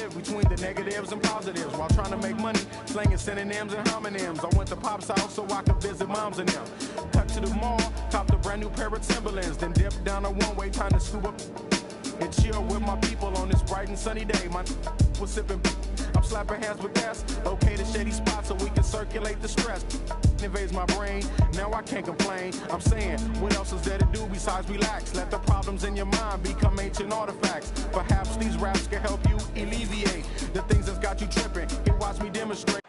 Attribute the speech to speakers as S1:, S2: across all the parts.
S1: live between the negatives and positives while trying to make money, slinging synonyms and homonyms. I went to Pop's house so I could visit moms and them. Cut to the mall, copped a brand new pair of Timberlands, then dipped down a one-way time to scoop up and chill with my people on this bright and sunny day. My was sipping, I'm slapping hands with gas. Locate a shady spot so we can circulate the stress. Invades my brain, now I can't complain. I'm saying, what else is there to do besides relax? Let the problems in your mind become ancient artifacts. Perhaps these raps can help you alleviate the things that's got you tripping. You watch me demonstrate.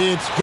S2: It's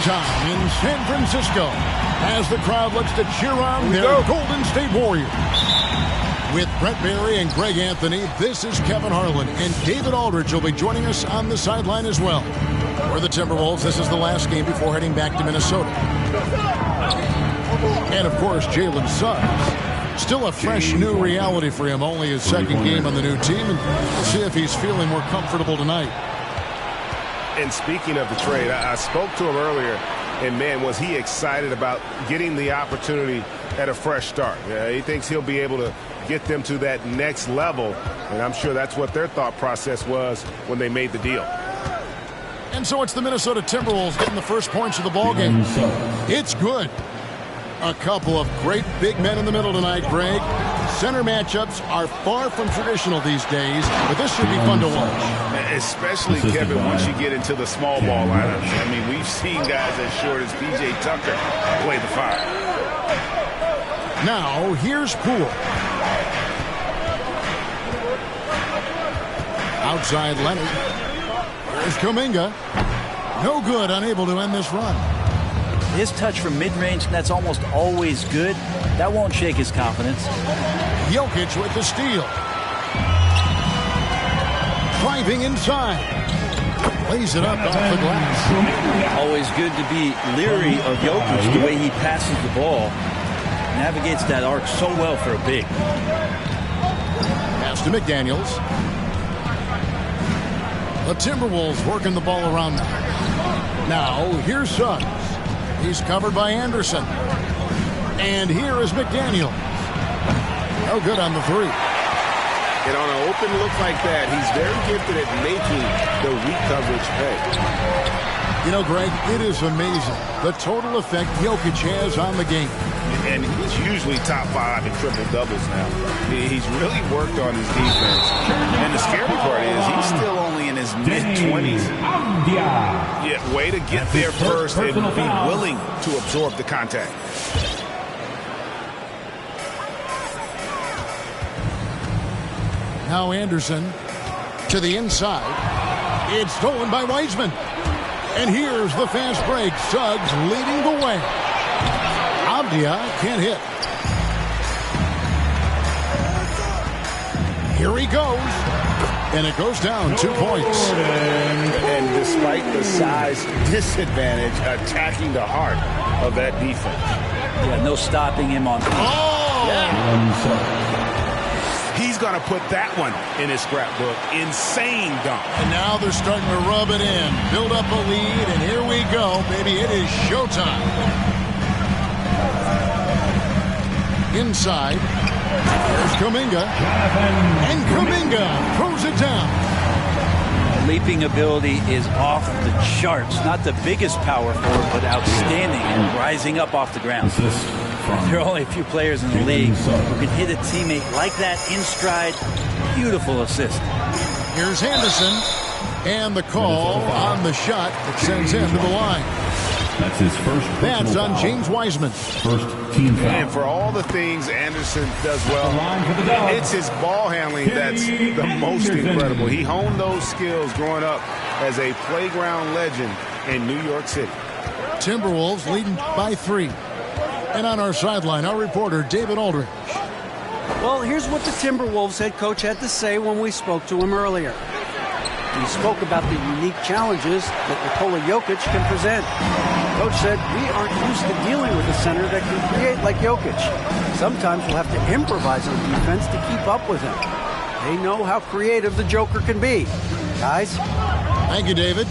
S2: time in San Francisco as the crowd looks to cheer on their Golden State Warriors. With Brent Barry and Greg Anthony, this is Kevin Harlan, and David Aldridge will be joining us on the sideline as well. For the Timberwolves, this is the last game before heading back to Minnesota. And, of course, Jalen Suggs. Still a fresh new reality for him, only his second game on the new team, and we'll see if he's feeling more comfortable tonight.
S3: And speaking of the trade, I spoke to him earlier, and, man, was he excited about getting the opportunity at a fresh start. He thinks he'll be able to get them to that next level, and I'm sure that's what their thought process was when they made the deal.
S2: And so it's the Minnesota Timberwolves getting the first points of the ballgame. It's good. A couple of great big men in the middle tonight, Greg. Center matchups are far from traditional these days, but this should be fun to watch.
S3: Especially, Kevin, once you get into the small ball lineups. I mean, we've seen guys as short as P.J. Tucker play the five.
S2: Now, here's Poole. Outside Leonard. There's Kuminga. No good, unable to end this run.
S4: His touch from mid-range, that's almost always good. That won't shake his confidence.
S2: Jokic with the steal. Driving inside. Lays it up off the glass.
S4: Always good to be leery of Jokic, the way he passes the ball. Navigates that arc so well for a big.
S2: Pass to McDaniels. The Timberwolves working the ball around them. Now, here's Suggs. He's covered by Anderson. And here is McDaniels. No good on the three.
S3: And on an open look like that, he's very gifted at making the weak coverage pay.
S2: You know, Greg, it is amazing the total effect Jokic has on the game.
S3: And he's usually top 5 in triple-doubles now. He's really worked on his defense. And the scary part is he's still only in his mid-20s. Yeah, way to get there first and be willing to absorb the contact.
S2: Now Anderson to the inside. It's stolen by Wiseman. And here's the fast break. Suggs leading the way. Avdia can't hit. Here he goes. And it goes down 2 points.
S3: And despite the size disadvantage, attacking the heart of that defense.
S4: Yeah, no stopping him on.
S2: Oh!
S3: Yeah. He's going to put that one in his scrapbook. Insane dunk.
S2: And now they're starting to rub it in. Build up a lead, and here we go. Baby, it is showtime. Inside. There's Kuminga. And Kuminga throws it down.
S4: Leaping ability is off the charts. Not the biggest power forward, but outstanding and rising up off the ground. There are only a few players in the league who can hit a teammate like that in stride. Beautiful assist.
S2: Here's Anderson. And the call on the shot that sends him to the line.
S5: That's his first.
S2: That's on
S5: foul.
S2: James Wiseman.
S5: First team foul.
S3: And for all the things Anderson does well, it's his ball handling that's the most incredible. He honed those skills growing up as a playground legend in New York City.
S2: Timberwolves leading by 3. And on our sideline, our reporter, David Aldridge.
S6: Well, here's what the Timberwolves head coach had to say when we spoke to him earlier. He spoke about the unique challenges that Nikola Jokic can present. Coach said, we aren't used to dealing with a center that can create like Jokic. Sometimes we'll have to improvise on defense to keep up with him. They know how creative the Joker can be. Guys?
S2: Thank you, David.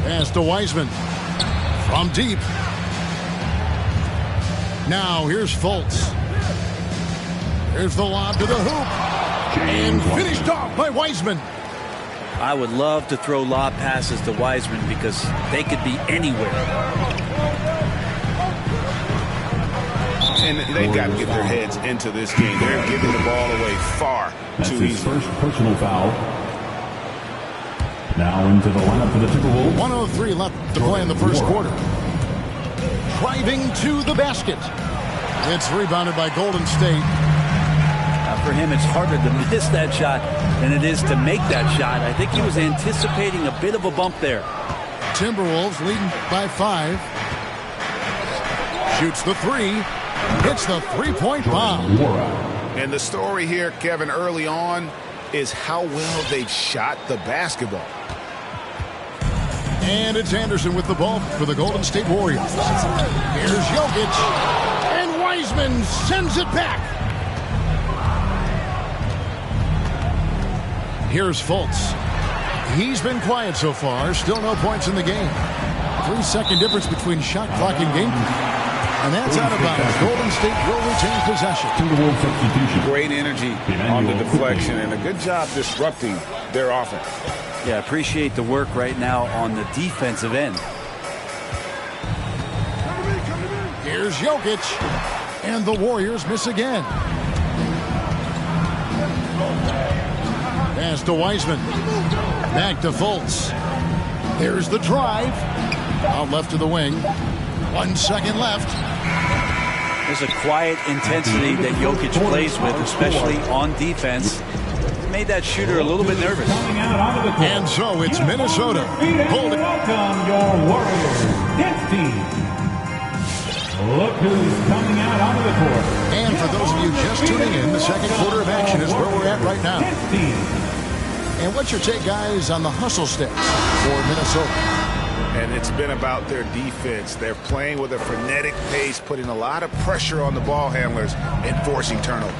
S2: Pass to Wiseman. From deep. Now here's Fultz. Here's the lob to the hoop. And finished off by Wiseman.
S4: I would love to throw lob passes to Wiseman because they could be anywhere.
S3: And they've got to get their heads into this game. They're giving the ball away far too
S5: his
S3: easy.
S5: First personal foul. Now into the lineup for the Timberwolves.
S2: 1:03 left to play in the first quarter. Driving to the basket. It's rebounded by Golden State.
S4: For him, it's harder to miss that shot than it is to make that shot. I think he was anticipating a bit of a bump there.
S2: Timberwolves leading by 5. Shoots the 3. Hits the three-point bomb.
S3: And the story here, Kevin, early on is how well they've shot the basketball.
S2: And it's Anderson with the ball for the Golden State Warriors. Here's Jokic. And Wiseman sends it back. Here's Fultz. He's been quiet so far. Still no points in the game. 3-second difference between shot clock and game clock. And that's out of bounds. Golden State will retain possession.
S5: Timberwolves substitution.
S3: Great energy on the deflection and a good job disrupting their offense.
S4: Yeah, appreciate the work right now on the defensive end.
S2: Here's Jokic. And the Warriors miss again. Pass to Wiseman. Back to Fultz. There's the drive. Out left to the wing. 1 second left.
S4: There's a quiet intensity that Jokic plays with, especially on defense. Made that shooter a little bit nervous.
S2: And so it's Minnesota. Hold it.
S5: Welcome your Warriors dance team. Look who's coming out onto the court.
S2: And for those of you just tuning in, the second quarter of action is where we're at right now. And what's your take, guys, on the hustle stats for Minnesota?
S3: And it's been about their defense. They're playing with a frenetic pace, putting a lot of pressure on the ball handlers and forcing turnover.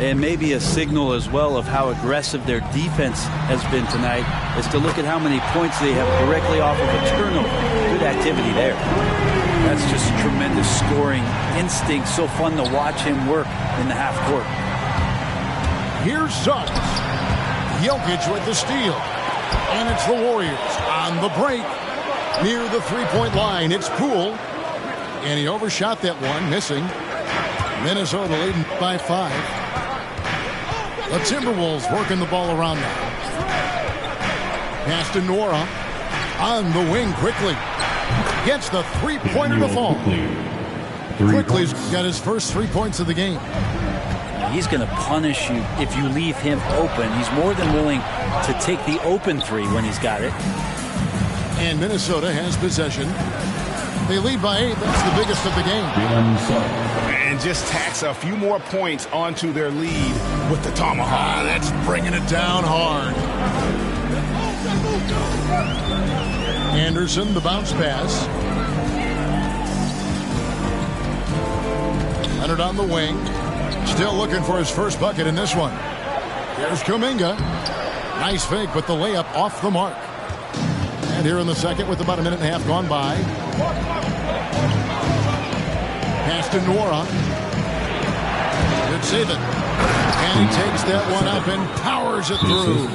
S4: And maybe a signal as well of how aggressive their defense has been tonight is to look at how many points they have directly off of a turnover. Good activity there. That's just tremendous scoring instinct. So fun to watch him work in the half court.
S2: Here's Suggs. Jokic with the steal. And it's the Warriors on the break. Near the three-point line, it's Poole. And he overshot that one, missing. Minnesota leading by 5. The Timberwolves working the ball around now. Pass to Nora. On the wing quickly. Gets the three-pointer to fall. Quickly's got his first 3 points of the game.
S4: he's going to punish you if you leave him open. He's more than willing to take the open three when he's got it.
S2: And Minnesota has possession. They lead by 8. That's the biggest of the game.
S3: And just tacks a few more points onto their lead with the tomahawk.
S2: That's bringing it down hard. Anderson, the bounce pass. Leonard on the wing. Still looking for his first bucket in this one. Here's Kuminga. Nice fake, but the layup off the mark. And here in the second with about a minute and a half gone by. Pass to Nora. Good save it. And he takes that one up and powers it through.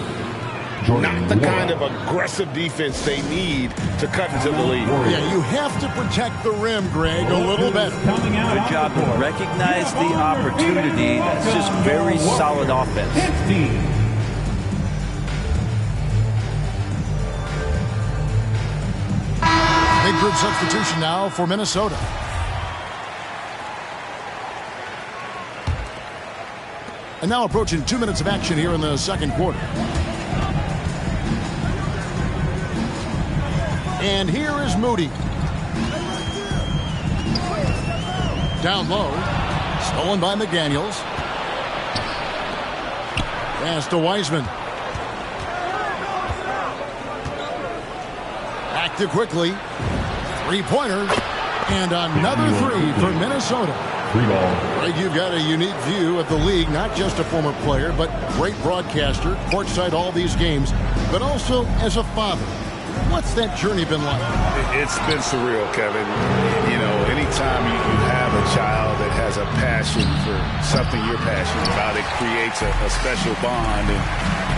S3: Not the kind of aggressive defense they need to cut into the lead.
S2: Yeah, you have to protect the rim, Greg, a little bit.
S4: Good job to recognize the opportunity. That's just very solid offense.
S2: Big group substitution now for Minnesota. And now approaching 2 minutes of action here in the second quarter. And here is Moody. Down low. Stolen by McDaniels. Pass to Wiseman. Back to Quickly. Three-pointer. And another three for Minnesota. Greg, you've got a unique view of the league, not just a former player, but great broadcaster, courtside all these games, but also as a father. What's that journey been like?
S3: It's been surreal, Kevin. You know, anytime you have a child that has a passion for something you're passionate about, it creates a special bond. And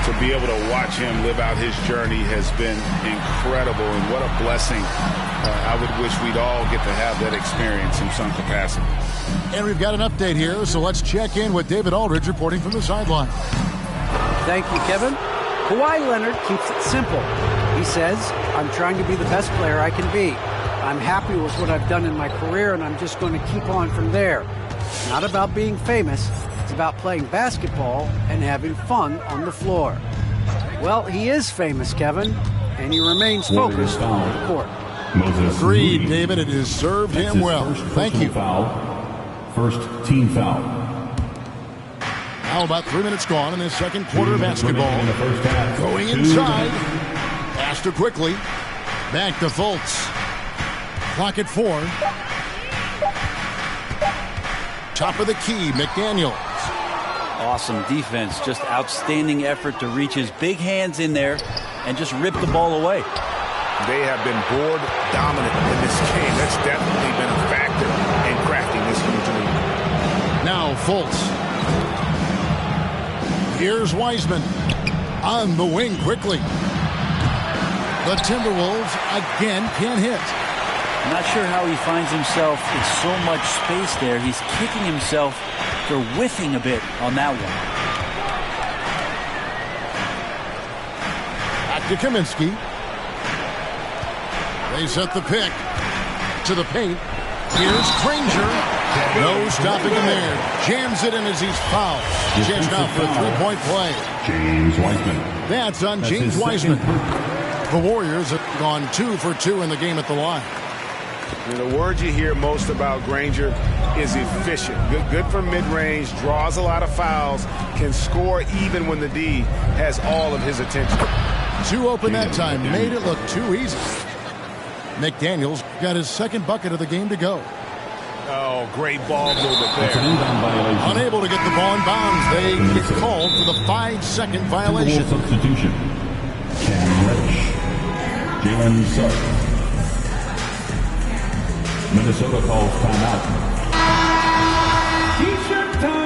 S3: to be able to watch him live out his journey has been incredible. And what a blessing. I would wish we'd all get to have that experience in some capacity.
S2: And we've got an update here, so let's check in with David Aldridge reporting from the sideline.
S6: Thank you, Kevin. Kawhi Leonard keeps it simple. He says, I'm trying to be the best player I can be. I'm happy with what I've done in my career, and I'm just going to keep on from there. It's not about being famous. It's about playing basketball and having fun on the floor. Well, he is famous, Kevin, and he remains focused on the court.
S2: Agreed, David. It has served him well. Thank you.
S5: First team foul.
S2: Now about 3 minutes gone in this second quarter of basketball. Going inside. Pass to Quickly. Back to Fultz. Clock at 4. Top of the key, McDaniels.
S4: Awesome defense. Just outstanding effort to reach his big hands in there and just rip the ball away.
S3: They have been board dominant in this game. That's definitely been a factor in cracking this huge lead.
S2: Now Fultz. Here's Wiseman. On the wing quickly. The Timberwolves again can't hit.
S4: I'm not sure how he finds himself in so much space there. He's kicking himself for whiffing a bit on that one.
S2: Back to Kaminsky. They set the pick to the paint. Here's Granger. No stopping him there. Jams it in as he's fouled. Chance now for a three-point play.
S5: James Wiseman.
S2: That's on James Wiseman. The Warriors have gone 2 for 2 in the game at the line.
S3: And the word you hear most about Granger is efficient. Good from mid-range, draws a lot of fouls, can score even when the D has all of his attention.
S2: 2 open that time, made it look too easy. McDaniels got his second bucket of the game to go.
S3: Oh, great ball movement there.
S2: Unable to get the ball in bounds. They get called for the 5-second violation.
S5: Substitution. Cam Reddish. Jalen Suggs. Minnesota calls timeout. T-shirt time!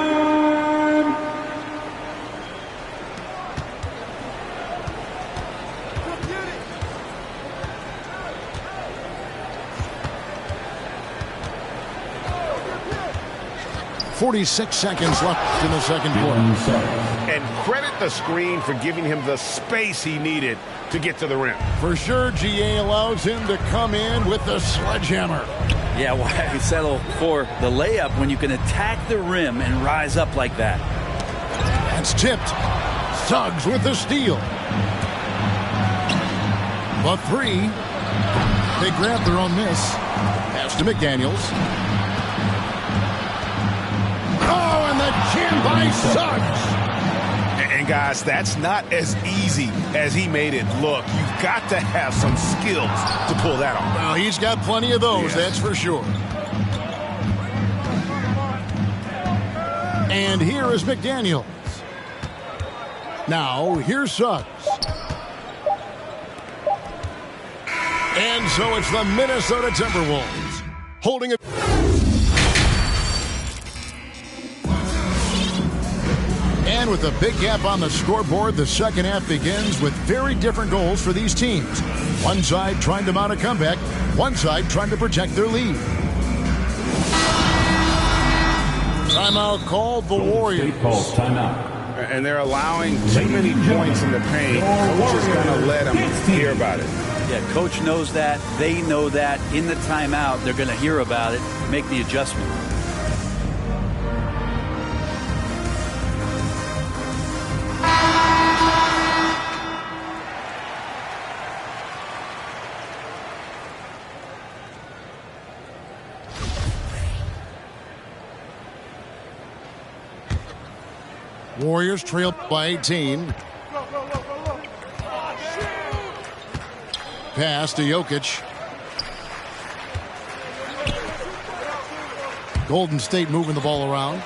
S2: .46 seconds left in the second quarter.
S3: And credit the screen for giving him the space he needed to get to the rim.
S2: For sure, GA allows him to come in with the sledgehammer.
S4: Yeah, why settle for the layup when you can attack the rim and rise up like that?
S2: That's tipped. Suggs with the steal. The three. They grab their own miss. Pass to McDaniels. Oh, and the jam by Suggs.
S3: And guys, that's not as easy as he made it look. You've got to have some skills to pull that off.
S2: Well, he's got plenty of those, that's for sure. And here is McDaniels. Now, here's Suggs. And so it's the Minnesota Timberwolves holding it. And with a big gap on the scoreboard, the second half begins with very different goals for these teams. One side trying to mount a comeback, one side trying to protect their lead. Timeout called the Warriors.
S5: Timeout.
S3: And they're allowing too many points in the paint. Coach is going to let them hear about it.
S4: Yeah, coach knows that. They know that. In the timeout, they're going to hear about it, make the adjustment.
S2: Warriors trail by 18. Pass to Jokic. Golden State moving the ball around.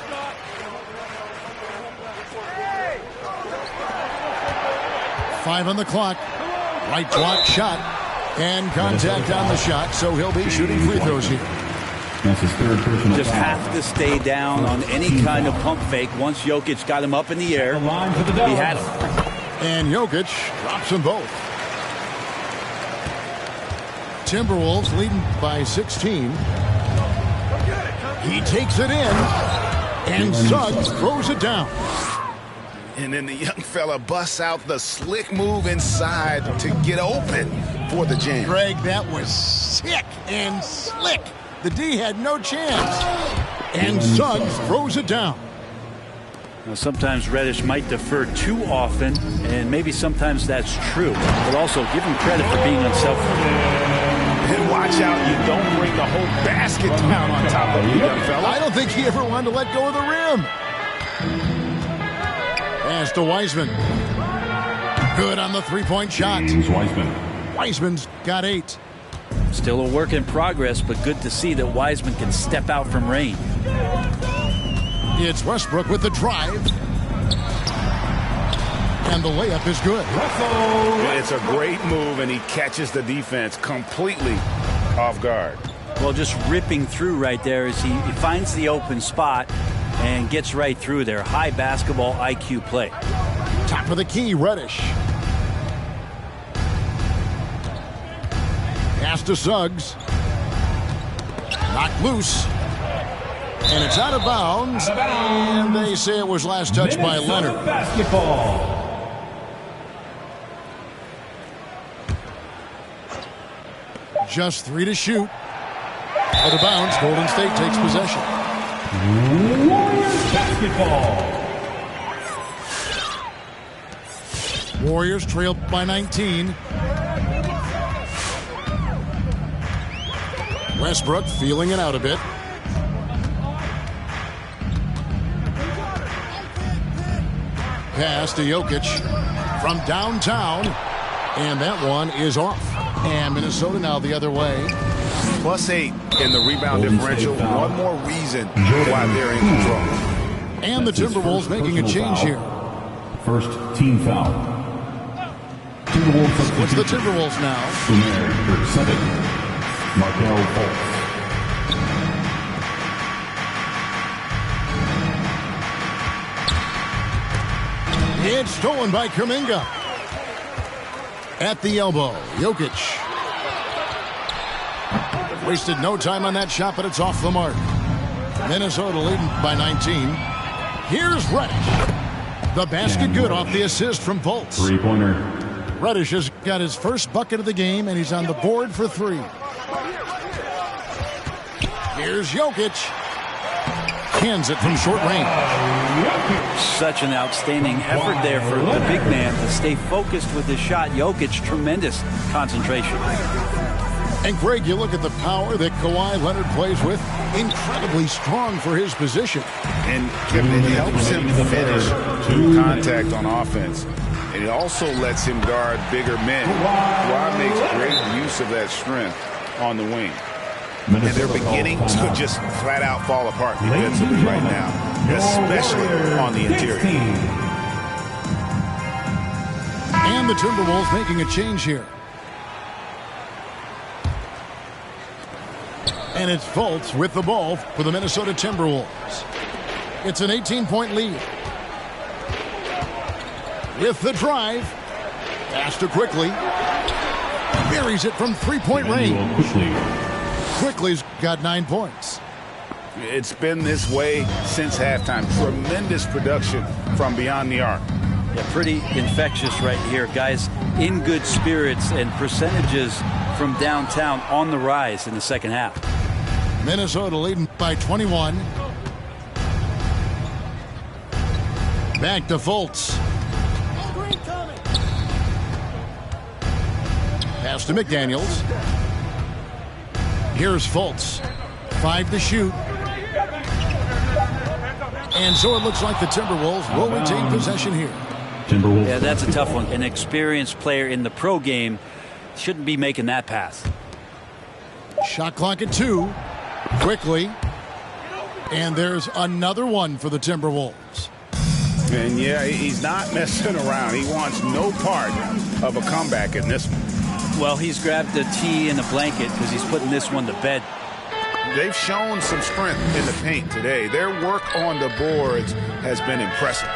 S2: Five on the clock. Right block shot. And contact on the shot, so he'll be shooting free throws here.
S5: That's his third personal
S4: Just
S5: foul.
S4: have to stay down on any kind of pump fake. Once Jokic got him up in the air,
S5: The line for the
S4: he had him.
S2: And Jokic drops them both. Timberwolves leading by 16. He takes it in. And Suggs throws it down.
S3: And then the young fella busts out the slick move inside to get open for the jam.
S2: Greg, that was sick and slick. The D had no chance. And Suggs throws it down.
S4: Now, sometimes Reddish might defer too often, and maybe sometimes that's true. But also, give him credit for being unselfish.
S3: And watch out, you don't bring the whole basket down on top of you, young fella.
S2: I don't think he ever wanted to let go of the rim. Pass to Wiseman. Good on the three-point shot.
S5: Wiseman.
S2: Wiseman's got 8.
S4: Still a work in progress, but good to see that Wiseman can step out from range.
S2: It's Westbrook with the drive. And the layup is good.
S3: It's a great move, and he catches the defense completely off guard.
S4: Well, just ripping through right there as he finds the open spot and gets right through there. High basketball IQ play.
S2: Top of the key, Reddish. Pass to Suggs. Knocked loose. And it's out of bounds. And they say it was last touched by Leonard.
S5: Basketball.
S2: Just 3 to shoot. Out of bounds. Golden State takes possession.
S5: Warriors basketball.
S2: Warriors trail by 19. Westbrook feeling it out a bit. Pass to Jokic from downtown. And that one is off. And Minnesota now the other way.
S3: +8 in the rebound differential. One more reason why they're in control.
S2: And the Timberwolves making a change here.
S5: First team foul. Timberwolves.
S2: What's the Timberwolves now?
S5: Umair for 7. Markel Fultz.
S2: It's stolen by Kuminga. At the elbow, Jokic. Wasted no time on that shot, but it's off the mark. Minnesota leading by 19. Here's Reddish. The basket good off the assist from Fultz.
S5: Three-pointer.
S2: Reddish has got his first bucket of the game, and he's on the board for 3. Here's Jokic. Cans it from short range.
S4: Such an outstanding effort there for the big man to stay focused with his shot. Jokic, tremendous concentration.
S2: And Greg, you look at the power that Kawhi Leonard plays with. Incredibly strong for his position.
S7: And Kevin, it helps him finish through contact on offense. And it also lets him guard bigger men. Kawhi makes great use of that strength on the wing. And they're beginning to just flat out fall apart defensively right now, especially on the interior.
S2: And the Timberwolves making a change here. And it's Fultz with the ball for the Minnesota Timberwolves. It's an 18-point lead. With the drive. Pass to Quickly. Buries it from three-point range. Quickly's got 9 points.
S7: It's been this way since halftime. Tremendous production from beyond the arc.
S4: Yeah, pretty infectious right here. Guys in good spirits and percentages from downtown on the rise in the second half.
S2: Minnesota leading by 21. Back to Fultz. Pass to McDaniels. Here's Fultz. 5 to shoot. And so it looks like the Timberwolves will retain possession here.
S4: Yeah, that's a tough one. An experienced player in the pro game shouldn't be making that pass.
S2: Shot clock at 2. Quickly. And there's another one for the Timberwolves.
S7: And yeah, he's not messing around. He wants no part of a comeback in this one.
S4: Well, he's grabbed a tee and a blanket because he's putting this one to bed.
S7: They've shown some strength in the paint today. Their work on the boards has been impressive.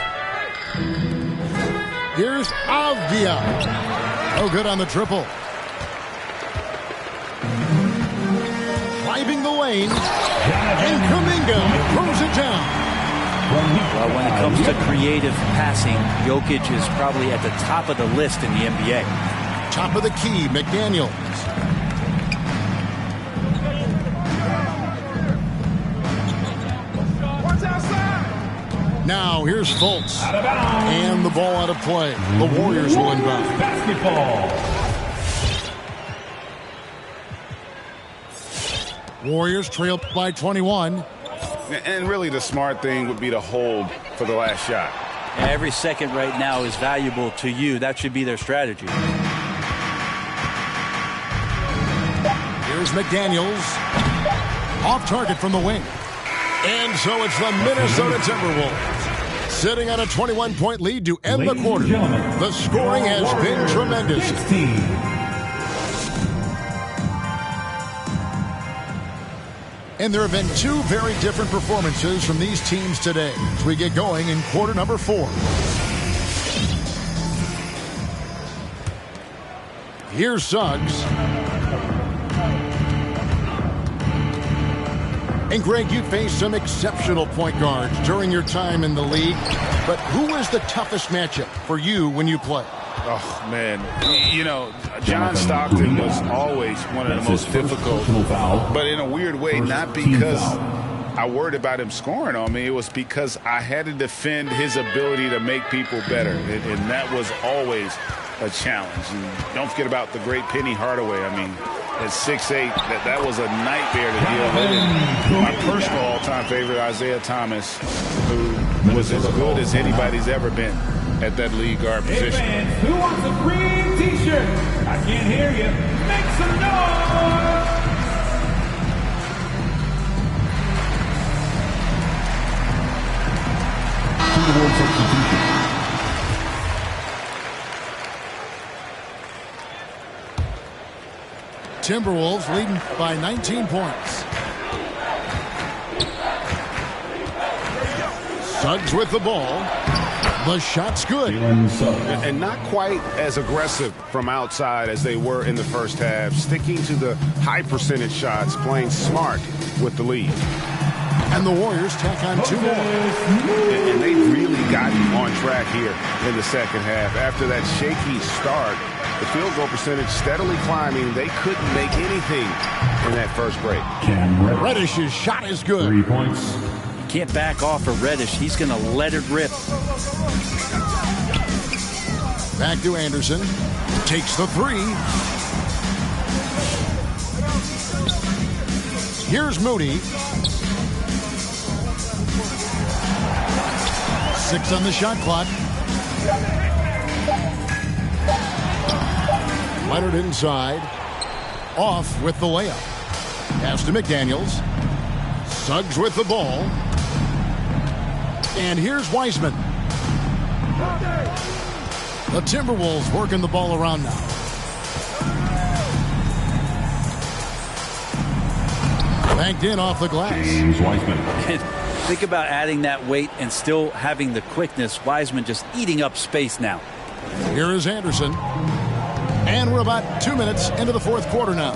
S2: Here's Avdia. Oh, good on the triple. Driving the lane. And Kuminga throws it down.
S4: Well, when it comes to creative passing, Jokic is probably at the top of the list in the NBA.
S2: Top of the key, McDaniels. Now here's Fultz. And the ball out of play. The Warriors will inbound.
S5: Basketball.
S2: Warriors trail by 21.
S7: And really the smart thing would be to hold for the last shot.
S4: Every second right now is valuable to you. That should be their strategy.
S2: Here's McDaniels. Off target from the wing. And so it's the Minnesota Timberwolves sitting on a 21-point lead to end the quarter. The scoring has been tremendous. And there have been 2 very different performances from these teams today as we get going in quarter number 4. Here's Suggs. And Greg, you faced some exceptional point guards during your time in the league. But who was the toughest matchup for you when you played?
S7: Oh, man. You know, John Stockton was always one of the most difficult. But in a weird way, not because I worried about him scoring on me. It was because I had to defend his ability to make people better. And that was always a challenge. And don't forget about the great Penny Hardaway. I mean, at 6'8", that was a nightmare to deal with. And my personal all-time favorite, Isaiah Thomas, who was as good as anybody's ever been at that lead guard position.
S5: Hey fans, who wants a green t-shirt? I can't hear you. Make some noise!
S2: Timberwolves leading by 19 points. Suggs with the ball. The shot's good.
S3: And not quite as aggressive from outside as they were in the first half. Sticking to the high percentage shots, playing smart with the lead.
S2: And the Warriors tack on 2 more.
S3: And they've really gotten on track here in the second half. After that shaky start, the field goal percentage steadily climbing. They couldn't make anything in that first break.
S2: Reddish's shot is good.
S5: 3 points.
S4: Can't back off of Reddish. He's going to let it rip.
S2: Back to Anderson. Takes the three. Here's Moody. 6 on the shot clock. Leonard inside. Off with the layup. Pass to McDaniels. Suggs with the ball. And here's Wiseman. The Timberwolves working the ball around now. Banked in off the glass.
S5: James Wiseman.
S4: Think about adding that weight and still having the quickness. Wiseman just eating up space now.
S2: Here is Anderson. And we're about 2 minutes into the fourth quarter now.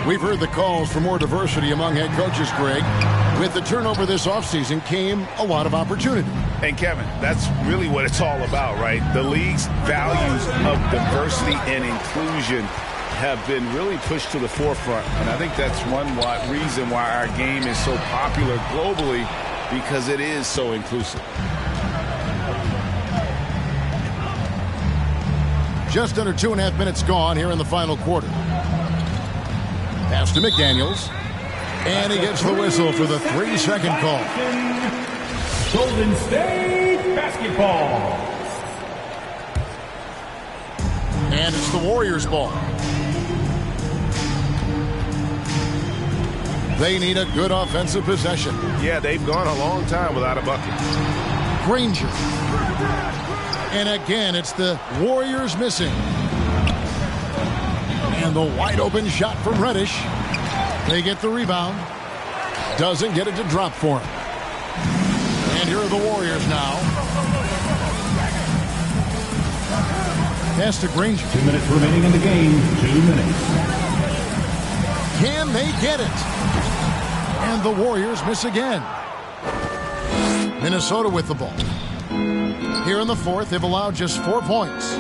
S2: We've heard the calls for more diversity among head coaches, Greg. With the turnover this offseason came a lot of opportunity.
S7: And Kevin, that's really what it's all about, right? The league's values of diversity and inclusion have been really pushed to the forefront. And I think that's one reason why our game is so popular globally, because it is so inclusive.
S2: Just under 2.5 minutes gone here in the final quarter. Pass to McDaniels. And he gets the whistle for the 3-second call.
S5: Golden State basketball.
S2: And it's the Warriors' ball. They need a good offensive possession.
S3: Yeah, they've gone a long time without a bucket.
S2: Granger. And again, it's the Warriors missing. And the wide open shot from Reddish. They get the rebound. Doesn't get it to drop for him. And here are the Warriors now. Pass to Granger.
S5: 2 minutes remaining in the game. 2 minutes.
S2: Can they get it? And the Warriors miss again. Minnesota with the ball. Here in the fourth, they've allowed just 4 points.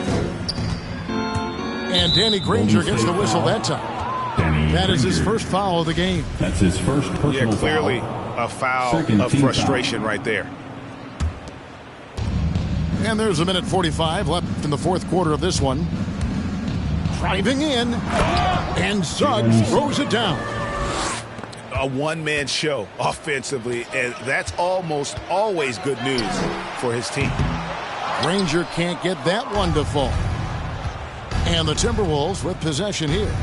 S2: And Danny Granger gets the whistle that time. That is his first foul of the game.
S5: That's his first personal
S3: foul. Clearly a foul of frustration right there.
S2: And there's 1:45 left in the fourth quarter of this one. Driving in. And Suggs throws it down.
S3: A one-man show offensively, and that's almost always good news for his team.
S2: Granger can't get that one to fall. And the Timberwolves with possession here.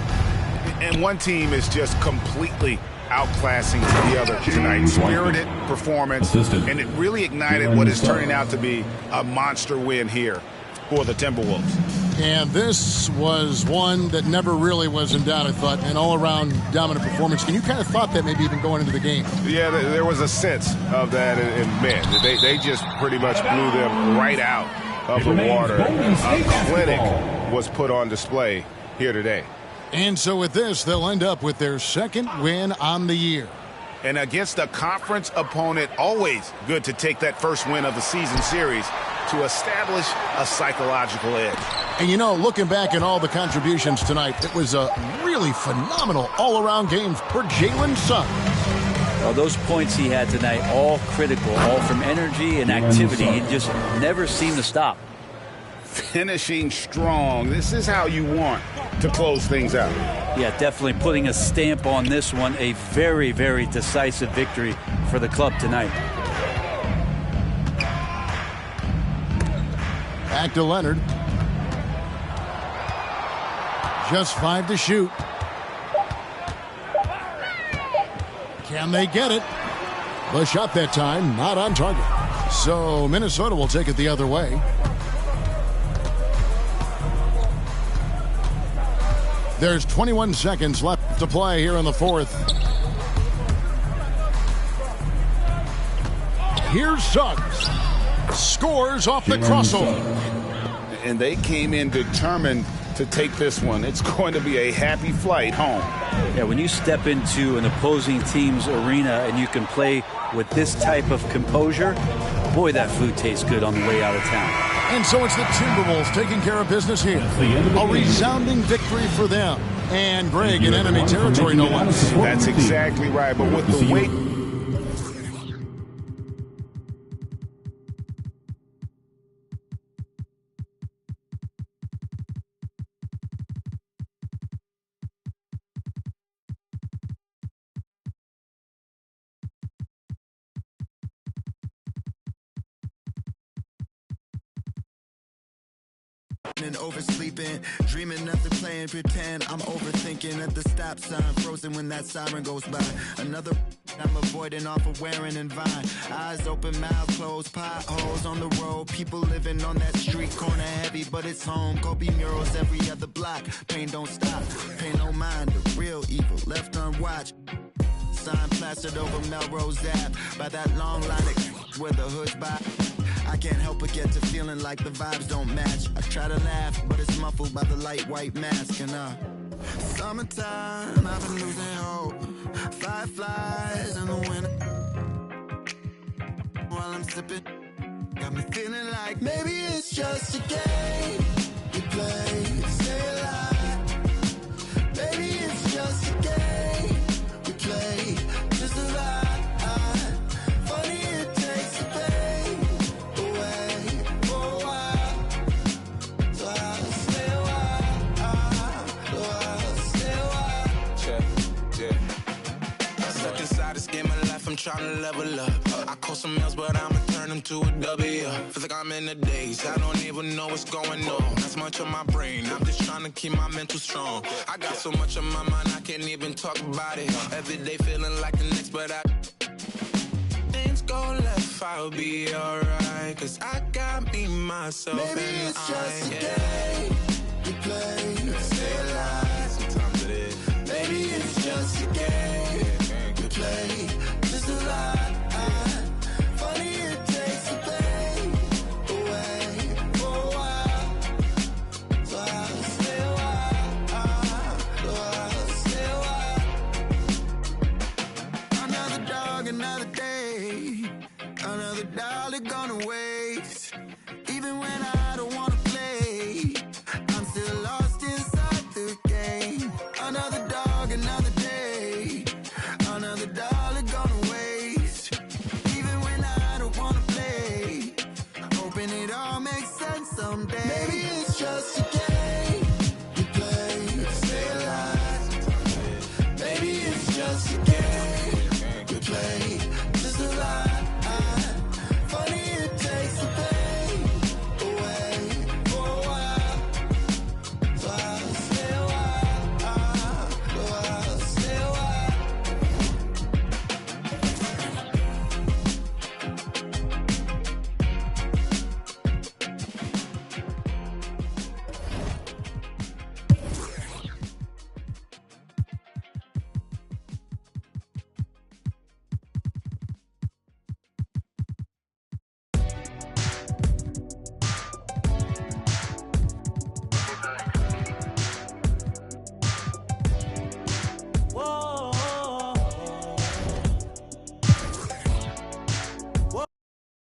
S3: And one team is just completely outclassing the other tonight. Spirited performance, and it really ignited what is turning out to be a monster win here for the Timberwolves.
S2: And this was one that never really was in doubt, I thought, an all-around dominant performance. And you kind of thought that maybe even going into the game.
S3: Yeah, there was a sense of that, and man, they just pretty much blew them right out of the water. A clinic was put on display here today.
S2: And so with this, they'll end up with their second win on the year.
S3: And against a conference opponent, always good to take that first win of the season series to establish a psychological edge.
S2: And you know, looking back at all the contributions tonight, it was a really phenomenal all-around game for Jalen Suggs.
S4: Well, those points he had tonight, all critical, all from energy and activity. He just never seemed to stop.
S7: Finishing strong. This is how you want to close things out.
S4: Yeah, definitely putting a stamp on this one. A very, very decisive victory for the club tonight.
S2: Back to Leonard. Just 5 to shoot. Can they get it? The shot that time, not on target. So Minnesota will take it the other way. There's 21 seconds left to play here in the fourth. Here's Suggs. Scores off the crossover.
S7: And they came in determined to take this one. It's going to be a happy flight home.
S4: Yeah, when you step into an opposing team's arena and you can play with this type of composure, Boy, that food tastes good on the way out of town.
S2: And so it's the Timberwolves taking care of business here. A resounding victory for them. And Greg in enemy territory, no less.
S3: That's exactly right. But with the weight...
S8: And oversleeping, dreaming of the playing pretend. I'm overthinking at the stop sign, frozen when that siren goes by. Another I'm avoiding off of wearing and Vine. Eyes open, mouth closed, potholes on the road. People living on that street corner heavy, but it's home. Kobe murals every other block. Pain don't stop, pay no mind. The real evil left unwatched. Sign plastered over Melrose Ave by that long line of where the hood's by. I can't help but get to feeling like the vibes don't match. I try to laugh, but it's muffled by the light white mask. And summertime, I've been losing hope. Fireflies in the winter. While I'm sipping, got me feeling like maybe it's just a game we play to stay alive. Maybe it's just a game we play to survive. Funny it takes the pain away for a while, so I'll stay a while, so I'll stay a while.
S9: Check, yeah. I'm stuck inside this game of life, I'm trying to level up. I call some L's, but I'ma turn them to a W. Feel like I'm in the days, I don't even know what's going on. Not so much on my brain, I'm just trying to keep my mental strong. I got so much on my mind, I can't even talk about it. Every day feeling like the next, but things go left, I'll be alright. Cause I got me, myself,
S8: maybe
S9: and
S8: it's just a game we play to stay alive.
S9: Sometimes it is.
S8: Maybe it's just a game we play to survive. Funny it takes the pain away for a while, so I'll stay a while, so I'll stay a while. Another dog, another day, another dollar gonna waste. Even when I